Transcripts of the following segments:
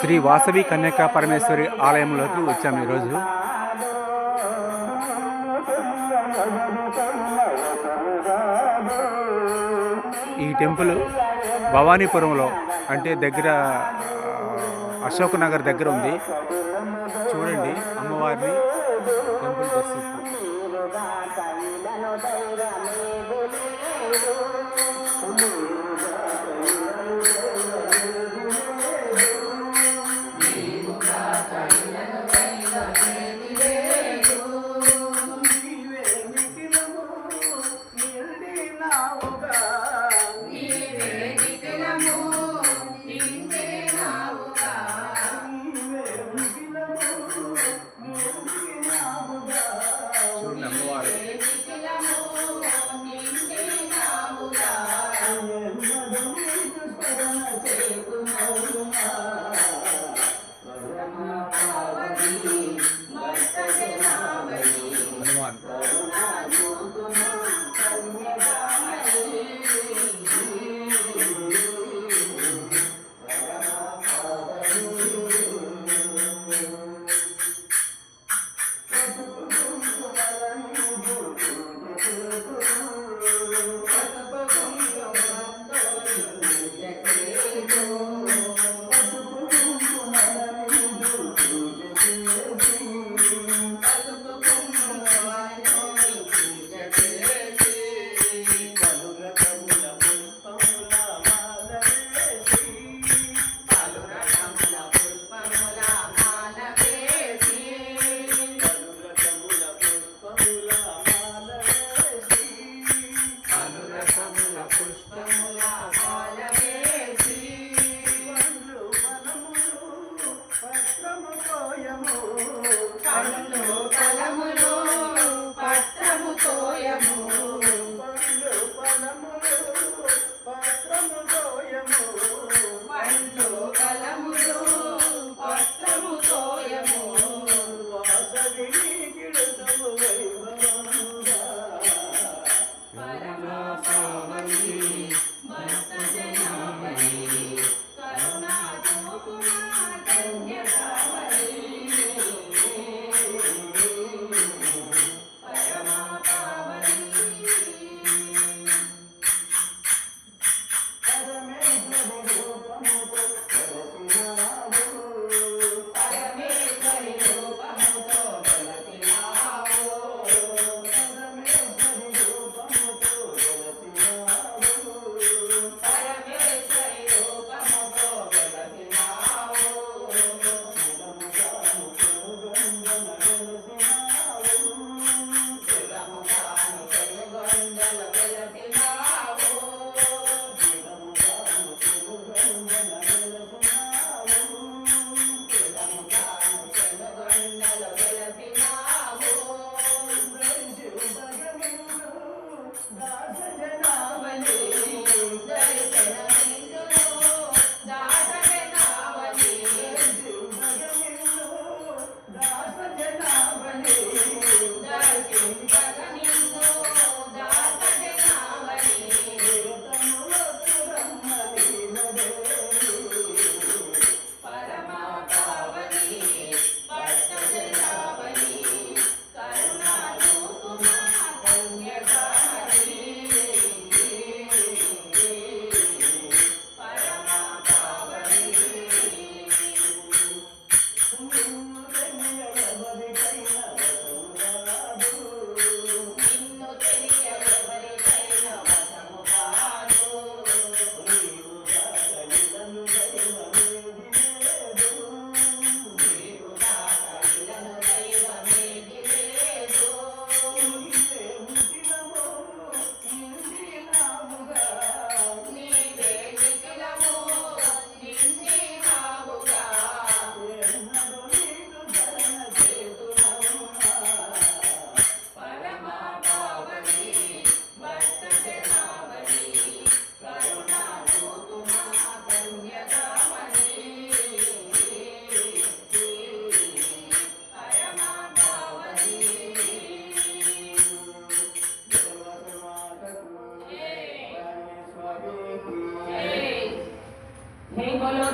శ్రీ వాసవి కన్యకా పరమేశ్వరి ఆలయంలోకి వచ్చాము ఈరోజు. ఈ టెంపుల్ భవానీపురంలో అంటే దగ్గర అశోక్ నగర్ దగ్గర ఉంది. చూడండి అమ్మవారిని టెంపుల్ దర్శిస్తూ. చూడండి అమ్మవారు హనుమాన్.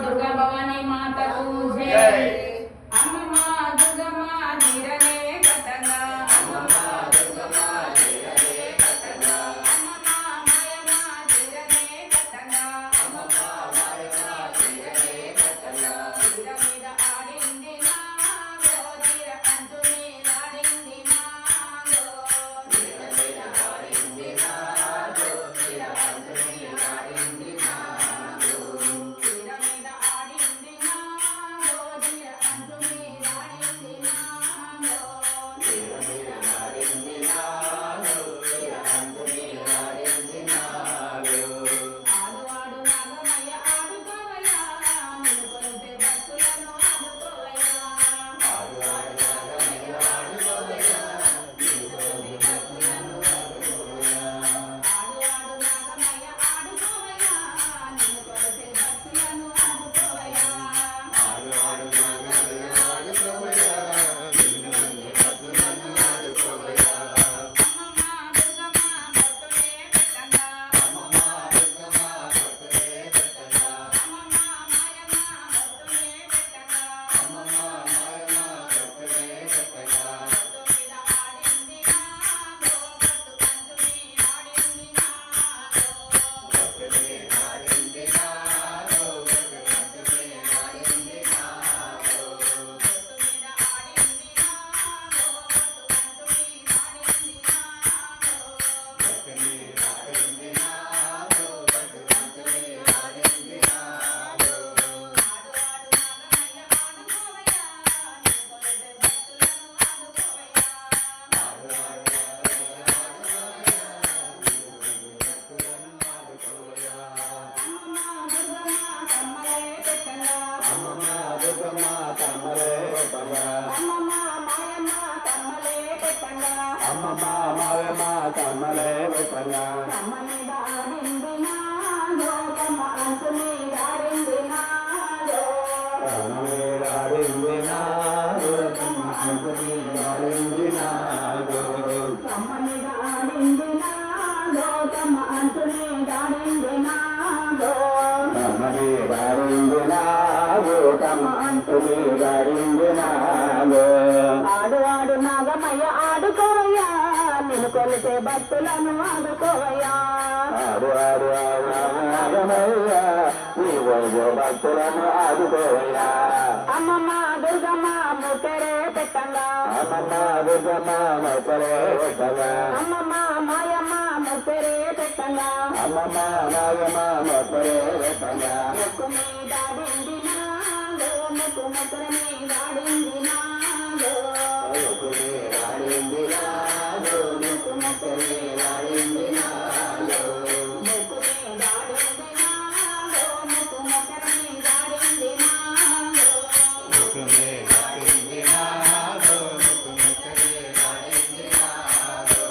దుర్గా భవానీ మాతకు జై. అమ్మమ్మ దుర్గమ్మ నీరనే కథగా, అమ్మమ్మ దుర్గమ్మ నీరనే కథగా, అమ్మమ్మ మాయమ్మ నీరనే కథగా, అమ్మమ్మ మాయమ్మ నీరనే కథగా. తీర మీద ఆడింది నాగో, తీర కంచు మీద ఆడింది నాగో, తీర మీద ఆడింది నాగో, తీర కంచు మీద ఆడింది నాగో, తీర మీద ఆడింది నాగో, తీర కంచు మీద ఆడింది నాగో, తీర మీద ఆడింది నాగో, తీర కంచు మీద ఆడింది నాగో. ఆడు ఆడు నాగమయ్య ఆడుకోవయ్యా, నిన్ను కొలిసే భక్తులను ఆదుకోవయ్యా. ఆడు ఆడు నాగమయ్య ఆడుకోవయ్యా, నిన్ను కొలిసే భక్తులను ఆదుకోవయ్యా. ఆడు ఆడు నాగమయ్య ఆడుకోవయ్యా, నిన్ను కొలిసే భక్తులను ఆదుకోవయ్యా. ఆడు ఆడు నాగమయ్య ఆడుకోవయ్యా, నిన్ను కొలిసే భక్తులను ఆదుకోవయ్యా. అమ్మమ్మ దుర్గమ్మ భక్తులే పెట్టంగా, అమ్మమ్మ దుర్గమ్మ భక్తులే పెట్టంగా, అమ్మమ్మ మాయమ్మ భక్తులే పెట్టంగా, అమ్మమ్మ మాయమ్మ భక్తులే పెట్టంగా. భక్తు మీద ఆడింది నాగో, భక్తు కంచు మీద ఆడింది నాగో, భక్తు మీద ఆడింది నాగో, భక్తు కంచు మీద ఆడింది నాగో, భక్తు మీద ఆడింది నాగో, భక్తు కంచు మీద ఆడింది నాగో, భక్తు మీద ఆడింది నాగో, భక్తు కంచు మీద ఆడింది నాగో. ఆడు ఆడు నాగమయ్య ఆడుకోవయ్యా, నిన్ను కొలిసే భక్తులను ఆదుకోవయ్యా. ఆడు ఆడు నాగమయ్య ఆడుకోవయ్యా, నిన్ను కొలిసే భక్తులను ఆదుకోవయ్యా. అమ్మమ్మ దుర్గమ్మ తమ్మలే పెట్టంగా, అమ్మమ్మ దుర్గమ్మ తమ్మలే పెట్టంగా, అమ్మమ్మ మాయమ్మ తమ్మలే పెట్టంగా, అమ్మమ్మ మాయమ్మ తమ్మలే పెట్టంగా. తమ్మ మీద ఆడింది నాగో, తమ్మ అంచు మీద ఆడింది నాగో, తమ్మ మీద ఆడింది నాగో, తమ్మ అంచు మీద ఆడింది నాగో, తమ్మ మీద ఆడింది నాగో, తమ్మ అంచు మీద ఆడింది నాగో, తమ్మ మీద ఆడింది నాగో, తమ్మ అంచు మీద ఆడింది నాగో. ఆడు ఆడు నాగమయ్య ఆడుకోవయ్యా, నిన్ను కొలిసే భక్తులను ఆదుకోవయ్యా. ఆడు ఆడు నాగమయ్య, నీ కొలిసే భక్తులను ఆదుకోవయ్యా. అమ్మమ్మ దుర్గమ్మ ముక్కరే పెట్టంగా, అమ్మమ్మ దుర్గమ్మ ముక్కరే పెట్టంగా, అమ్మమ్మ మాయమ్మ ముక్కరే పెట్టంగా, అమ్మమ్మ మాయమ్మ ముక్కరే పెట్టంగా. ముక్కు మీద ఆడింది నాగో, ముక్కు ముక్కర మీద ఆడింది నాగో, ముక్కు మీద ఆడింది నాగో, ముక్కు ముక్కర మీద ఆడింది నాగో, ముక్కు మీద ఆడింది నాగో, ముక్కు ముక్కర మీద ఆడింది నాగో, ముక్కు మీద ఆడింది నాగో, ముక్కు ముక్కర మీద ఆడింది నాగో.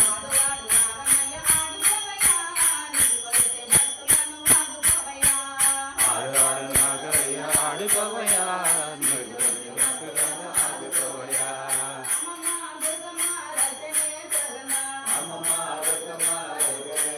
ఆడు ఆడు నాగమయ్య ఆడుకోవయ్యా, నిన్ను కొలిసే భక్తులను ఆదుకోవయ్యా. ఆడు ఆడు నాగమయ్య ఆడుకోవయ్యా, నిన్ను కొలిసే భక్తులను ఆదుకోవయ్యా. అమ్మమ్మ దుర్గమ్మ రచనే జగన్న, అమ్మమ్మ దుర్గమ్మ రచనే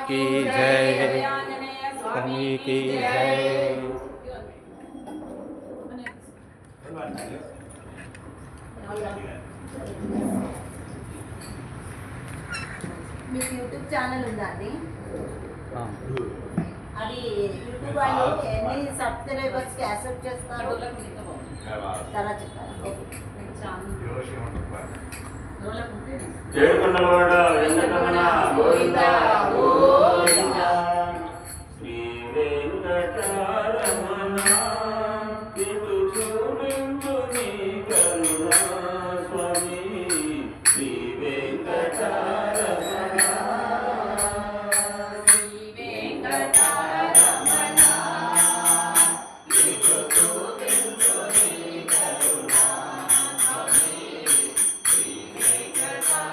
की जय आंजनेय स्वामी की जय మీకు యూట్యూబ్ ఛానల్ ఉందా అండి? हाँ। అది యూట్యూబ్ వాళ్ళు ఎన్ని సబ్స్క్రైబర్స్కి యాక్సెప్ట్ చేస్తారు? తర్వాత చెప్తారా? ఏడుకొండలవాడ వెంకటరమణ గోవింద గోవింద శ్రీ వెంకటరమణ ఇటు చూపించు నీ కరుణా స్వామి శ్రీ వెంకటరమణ శ్రీ వెంకటరమణ ఇటు చూపించు నీ కరుణా స్వామి శ్రీ వెంకటరమణ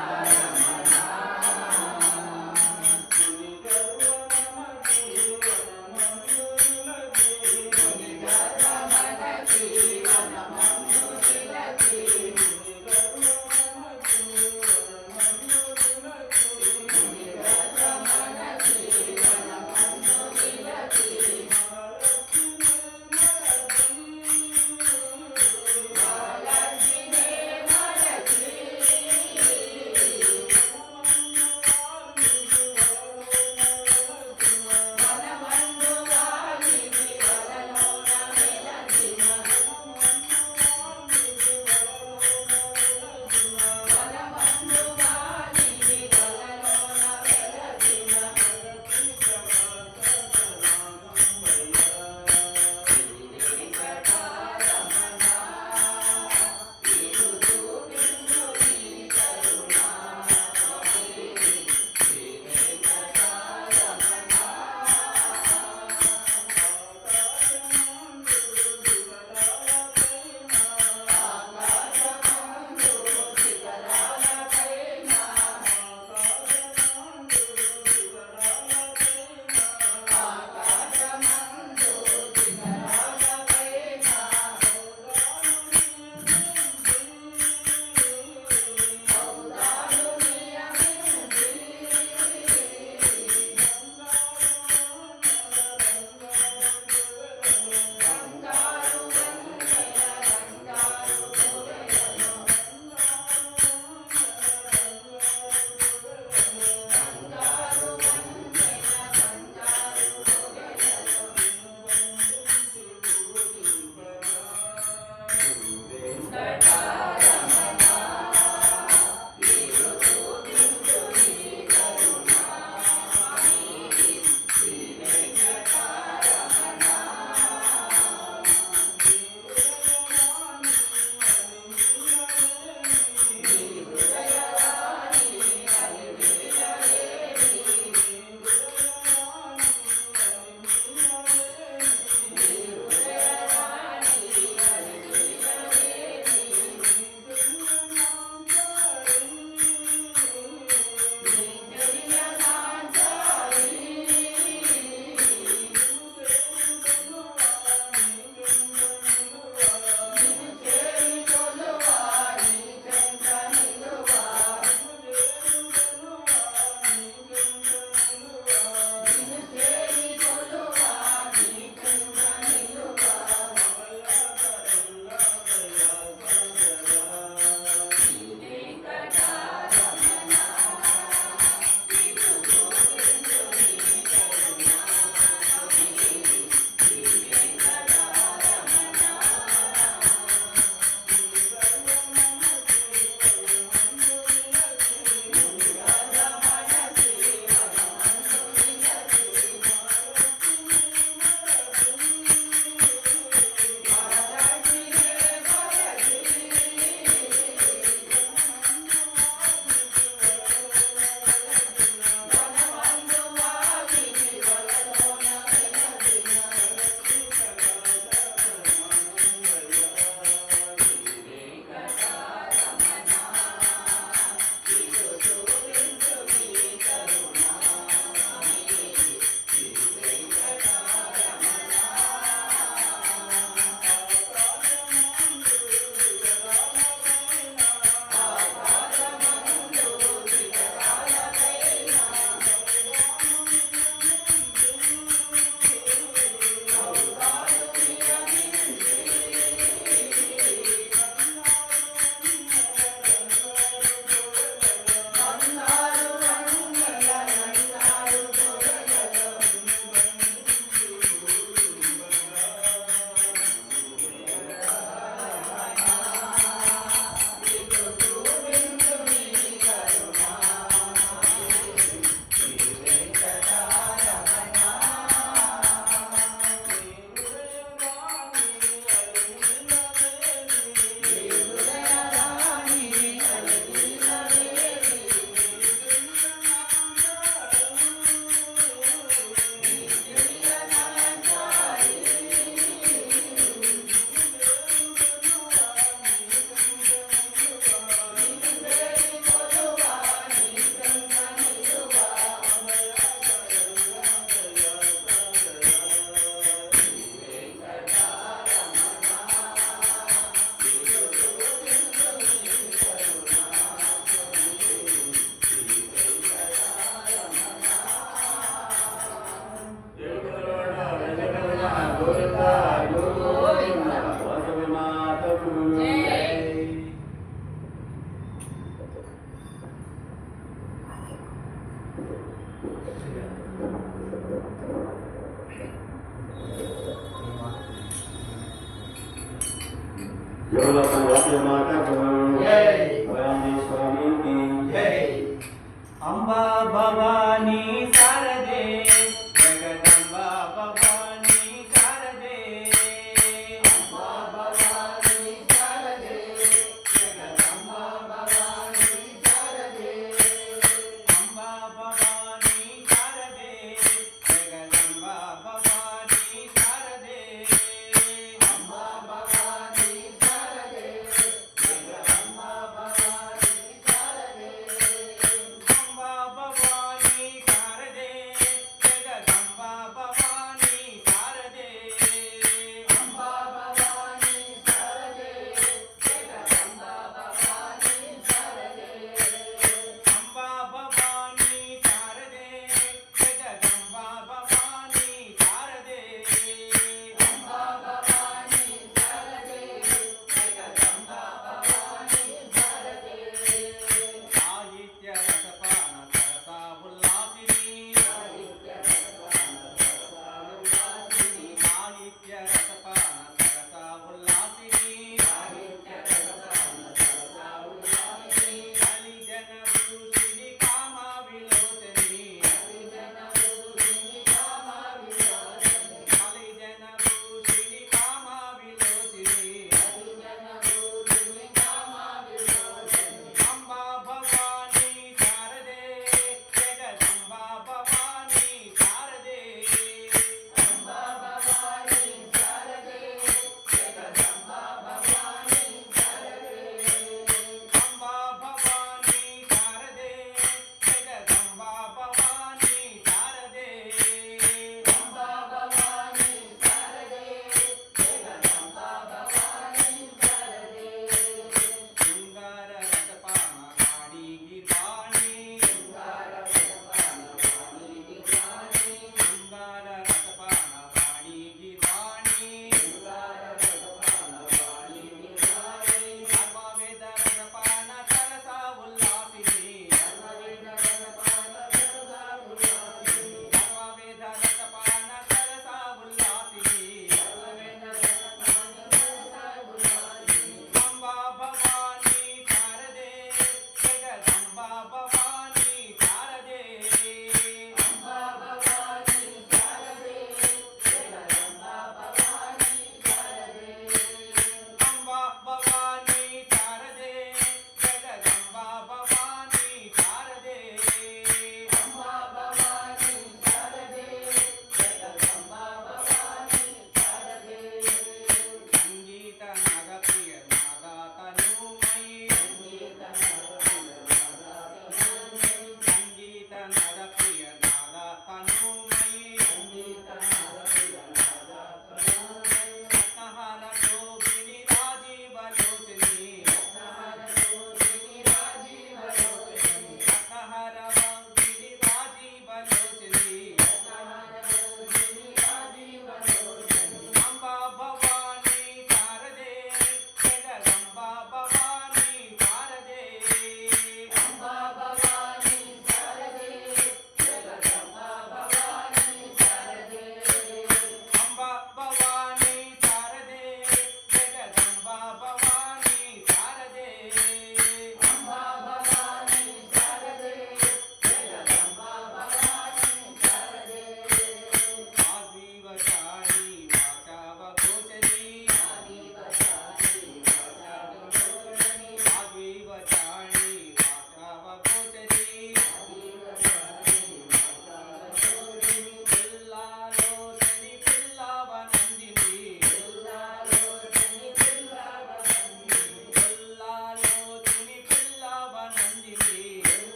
గోవిందా గోవిందా వాసవి మాతకు జై. యోగపం వాసవి మాతకు జై. భవానీ స్వామికి జై. అంబా భవానీ శారదే జగదంబ భవానీ శారదే అంబా భవానీ శారదే జగదంబ భవానీ శారదే అంబా భవానీ శారదే జగదంబ భవానీ శారదే అంబా భవానీ శారదే జగదంబ భవానీ శారదే అంబా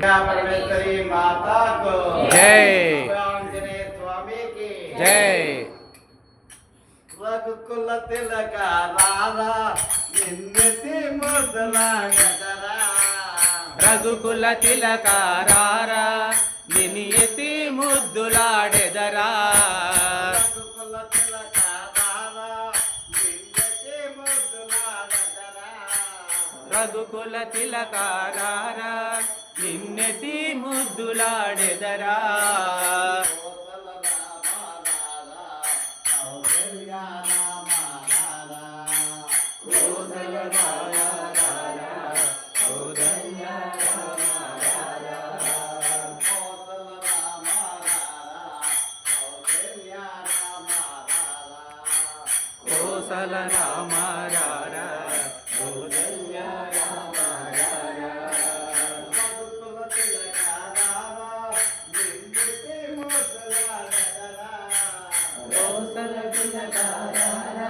పరమేశ్వరి మాతాకు జై. ఆంజనేయ స్వామికి జై. రఘుకుల తిలక రారా నిన్నెతి మొదలాగదరా రఘుకుల తిలకారారా నిని ఎతి ముద్దులాడెదరా రఘుకుల తిలక రారా నిన్నెతి మొదలాగదరా రఘుకుల తిలకారారా నిన్నెతి ముద్దులాడెదరా కోసల రామ రారా కౌసల్య రామ రారా కోసల తిలకారారా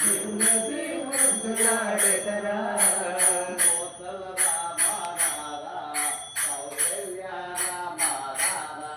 నిన్నెతి ముద్దులాడెదరా కోసల రామ రారా కౌసల్య రామ రారా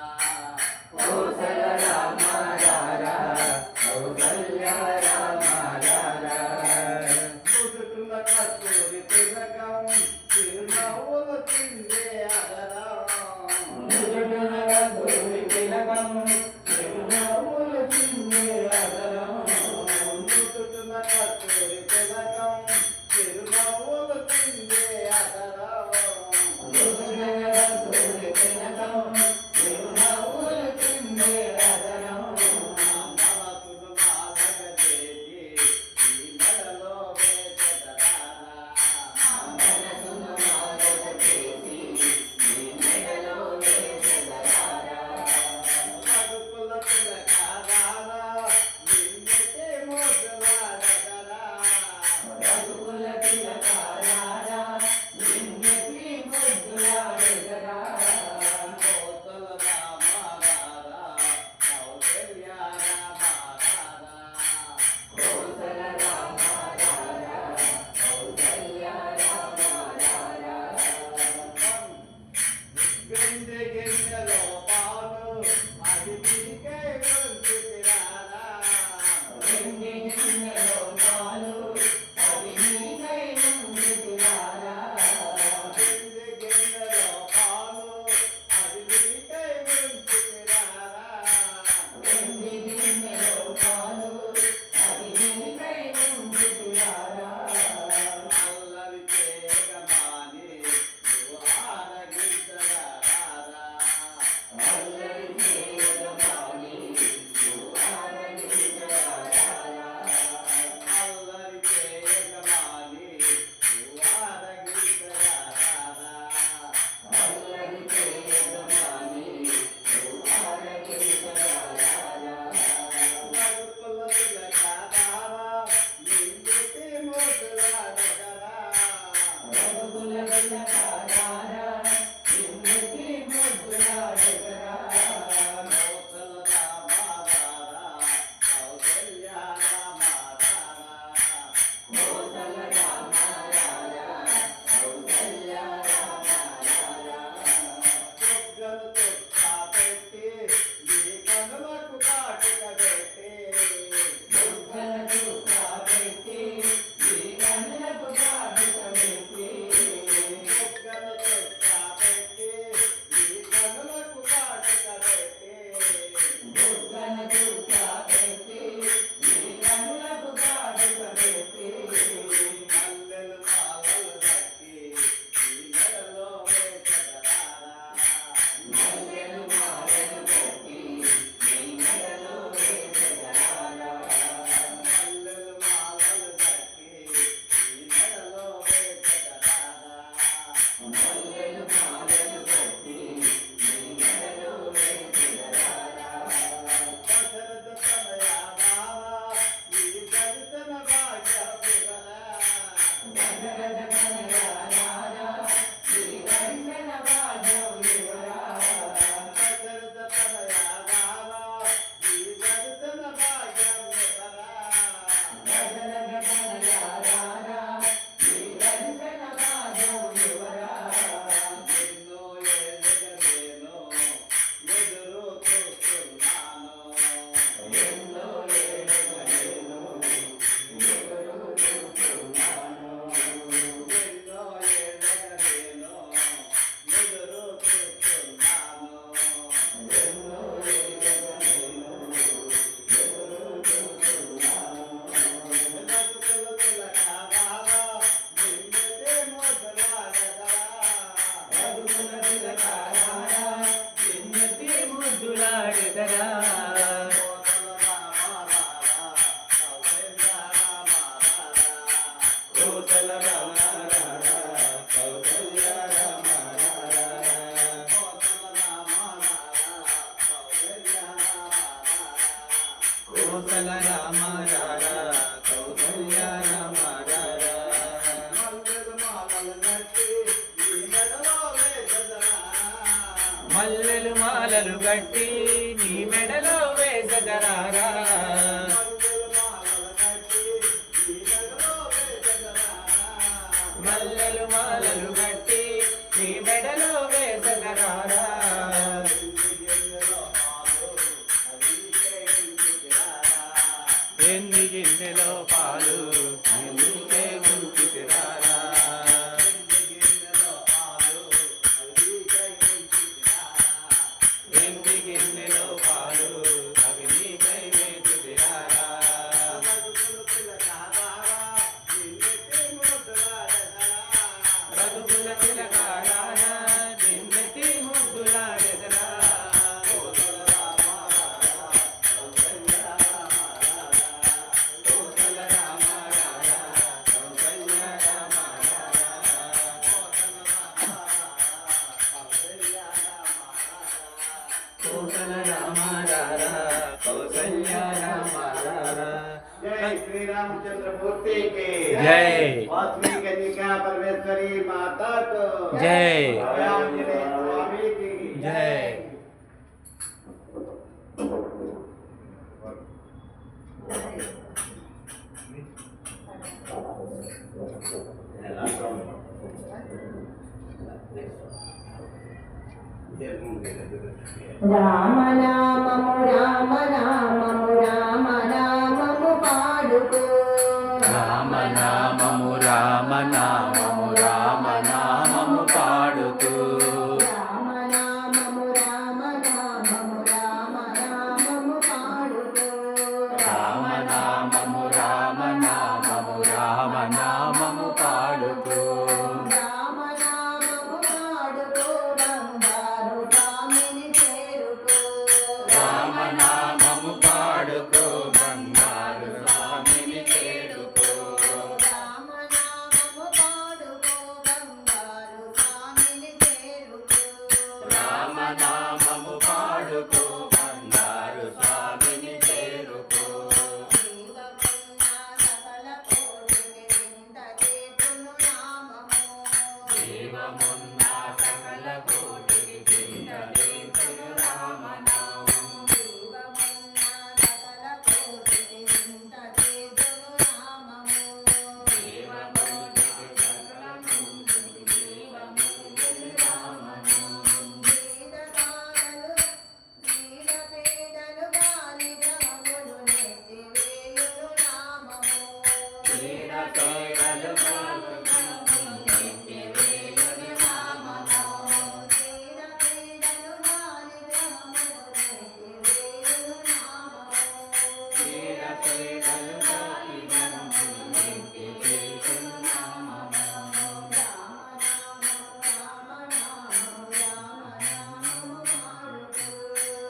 మల్లెలు మాలలు గట్టి నీ మెడలో వేసగరారా మల్లెలు మాలలు గట్టి నీ మెడలో వేసగరారా ఎన్ని గిన్నెలో పాలు నీకే ముంచితిరారా ఎన్ని గిన్నెలో పాలు అవి నీకై వేచితిరారా రఘుకుల తిలకారానా నిన్నెత్తి ముద్దులాడెదరా కోసల రామారారా కౌసల్య రామారారా जय श्री रामचंद्र मूर्ति के जय। वासवी कन्यका परमेश्वरी माता को जय। आंजनेय स्वामी की जय। రామనామము రామనామము రామనామము పాడుకో రామనామము రామనామము రామనామము పాడుతూ రామనామము రామనామము రామనామము పాడుకో రామనామము రామనామము రామనామము పాడుతూ రామనామము పాడుకో బంగారు స్వామిని చేరుకో రామనామము పాడుకో బంగారు స్వామిని చేరుకో రామనామము పాడుకో బంగారు స్వామిని చేరుకో రామనామము పాడుకో బంగారు స్వామిని చేరుకో జీవమున్న సకల కోటికి చింతచేతును నామము జీవమున్న సకల కోటికి చింతచేతును నామము జీవకోటికి సకల కోటికి జీవముందుని నామము నీడపేదలు గాలి గ్రాములు నెట్టివేయును నామము నీడపేదలు గాలి గ్రాములు నెట్టివేయును నామము నీడపేదలు గాలి గ్రాములు నెట్టివేయును నామము నీడపేదలు గాలి గ్రాములు నెట్టివేయును నామము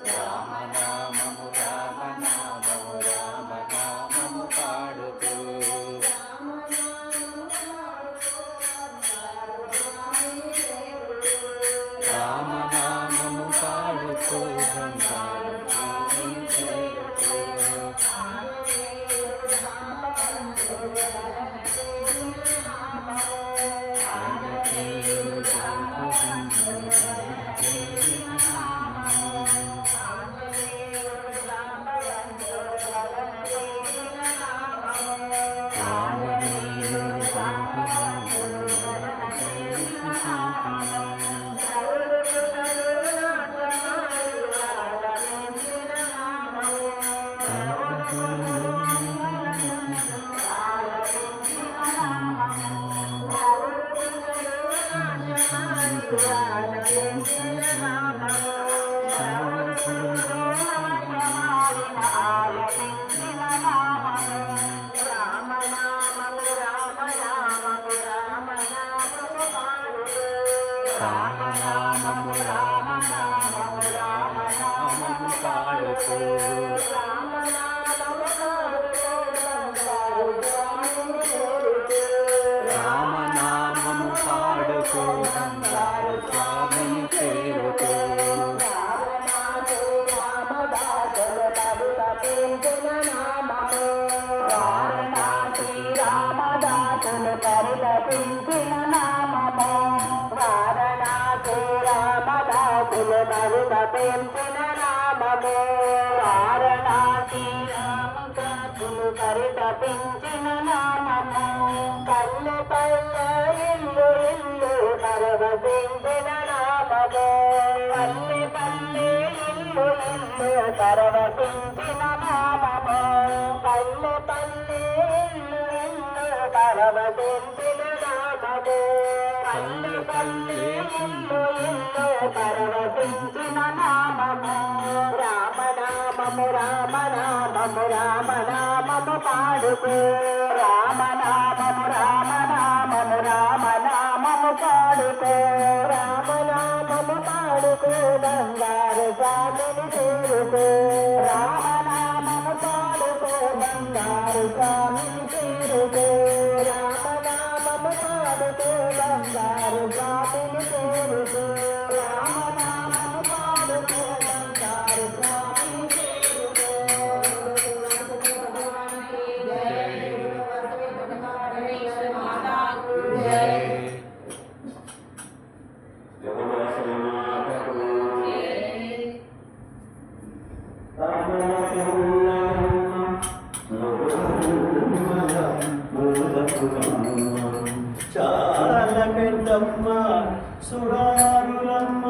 రామనామము రామనామము రామనామము పాడుతూ రామనామము పాడుతూ బంగారు స్వామిని చేరుకో రామనామము రామనామము రామనామము పాడుతూ రామనామము పాడుతూ బంగారు స్వామిని చేరుతూ రామదాసులు పరిలపించిన నామము వారణాసి రామదాసులు పెంచిన నామము వారణాసి రామదాసులు పరితపించిన నామము పల్లె పల్లె ఇల్లు ఇల్లు పరవశించిన నామము పల్లె పల్లె ఇల్లు ఇల్లు పరవశించిన నామము పల్లె పల్లె ఇల్లు ఇల్లు పరవశించిన నామము పల్లె పల్లె ఇల్లు ఇల్లు పరవశించిన నామము రామనామము రామనామము రామనామము పాడుకో రామనామము రామనామము రామనామము పాడుకో రామనామము పాడుకో బంగారు స్వామిని చేరుకో రామనామము పాడుకో బంగారు స్వామిని చేరుకో రామనామము పాడుకో బంగారు స్వామిని చేరుకో రామనామము పాడుకో బంగారు స్వామిని చేరుకో చాలా పెద్దమ్మ సురారులమ్మ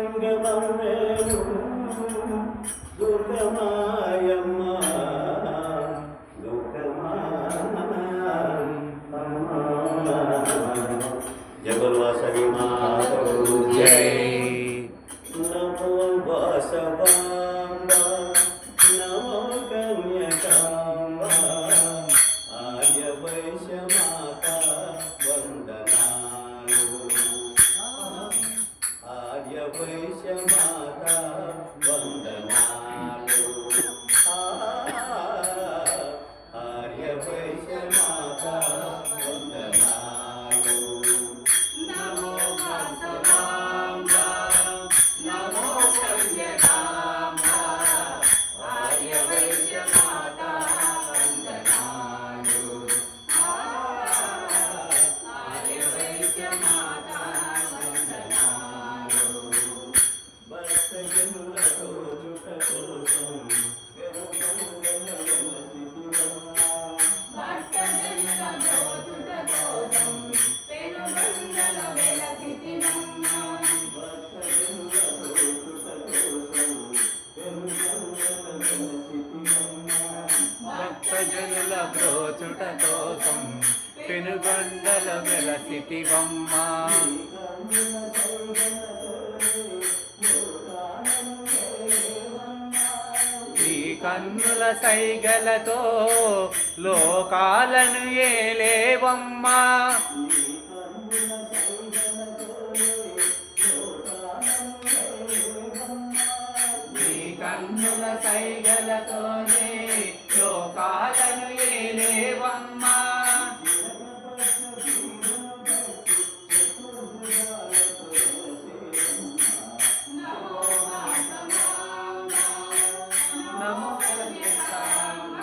చలంగమేరు దుర్గమాయమ్మ జగల్వాసవి మాతకు జై నమో వాసవాంబ నమో కన్యకాంబ ఆర్య వైశ్య మాత వందనాలు ఆర్య వైశ్య మాత వందనాలు ఆర్య వైశ్య మాత వందనాలు నమో వాసవాంబ నమో కన్యకాంబ ఆర్య వైశ్య మాత వందనాలు ఆర్య వైశ్య మాత వందనాలు భక్త జనుల రోజుట కోసం భక్తజనుల బ్రోచుట కోసం పెనుగొండల వెలసితినమ్మ భక్తజనుల బ్రోచుట కోసం పెనుగొండల వెలసిటివమ్మ ఈ కన్నుల సైగలతో లోకాలను ఏలేవమ్మా ఈ కన్నుల సైగలతోనే లోకాలను ఏలేవమ్మా నమో వాసవాంబ నమో కన్యకాంబ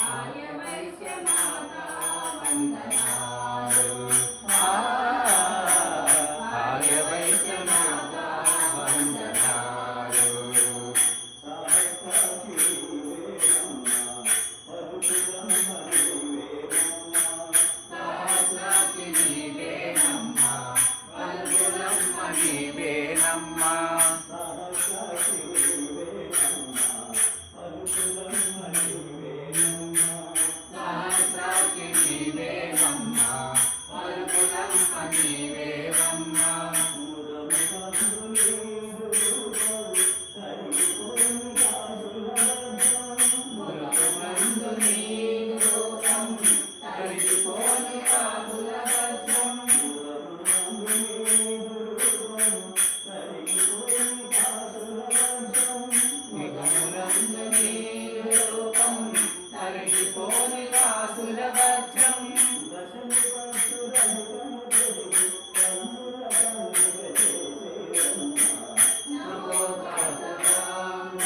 ఆర్య వైశ్య మాత వందనాలు ఆర్య వైశ్య మాత వందనాలు సహస్రాక్షి నీవేనమ్మా పలుకులమ్మ నీవేనమ్మా సహస్రాక్షి నీవేనమ్మా పలుకులమ్మ నీవేనమ్మా మురుకునందు నీ రూపం తరిగిపోని కాదుల వజ్రం నిగమునందు నీ రూపం తరిగిపోని కాసుల వజ్రం నమో వాసవాంబ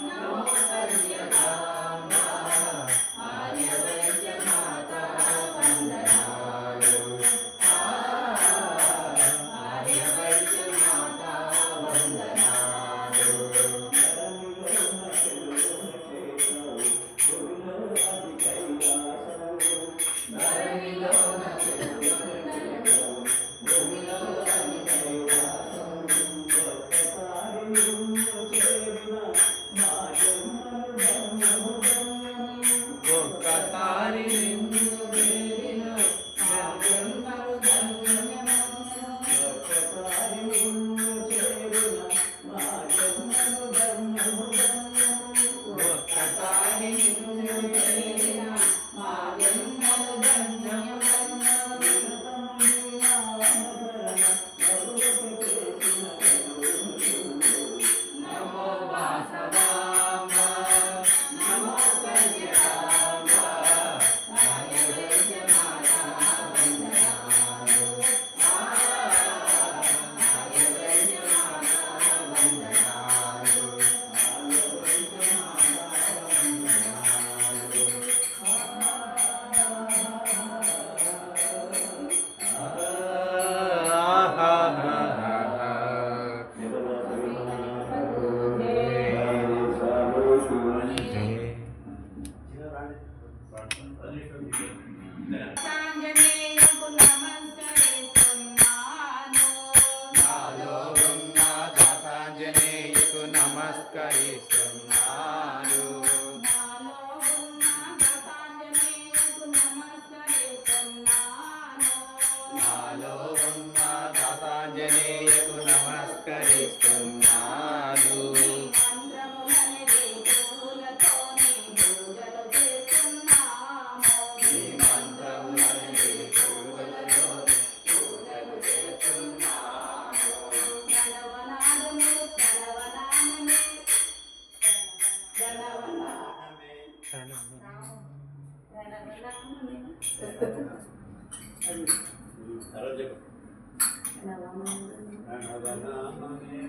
నమో కన్యకాంబ ఆర్య వైశ్య మాత చేరిన మా జన్మలు ధన్యమన్నము. నమో వాసవాంబ నమో కళ్యాణాంబ రాజవేషమాల వందనాలు. రాజవేషమాల వందనాలు. ఆంజనేయుకు నమస్కరిస్తున్నాను. నాలో ఉన్న దాసాంజనేయుకు నమస్కరిస్తున్నాను. నాలో ఉన్న దశాంజనేయుకు నమస్కరిస్తున్నాను. నాలో ఉన్న దాసాంజనేయుకు నమస్కరిస్తున్నాను. మంత్రములనే పూలతోని పూజలు చేస్తున్నాము. ఈ మంత్రములన్నీ పూలతోని పూజలు చేస్తున్నాము. గణవనాథుని గణవనాథుని గణవనాథుని ఆ రోజు చెప్పు. గణవనాథుని గణవనామమే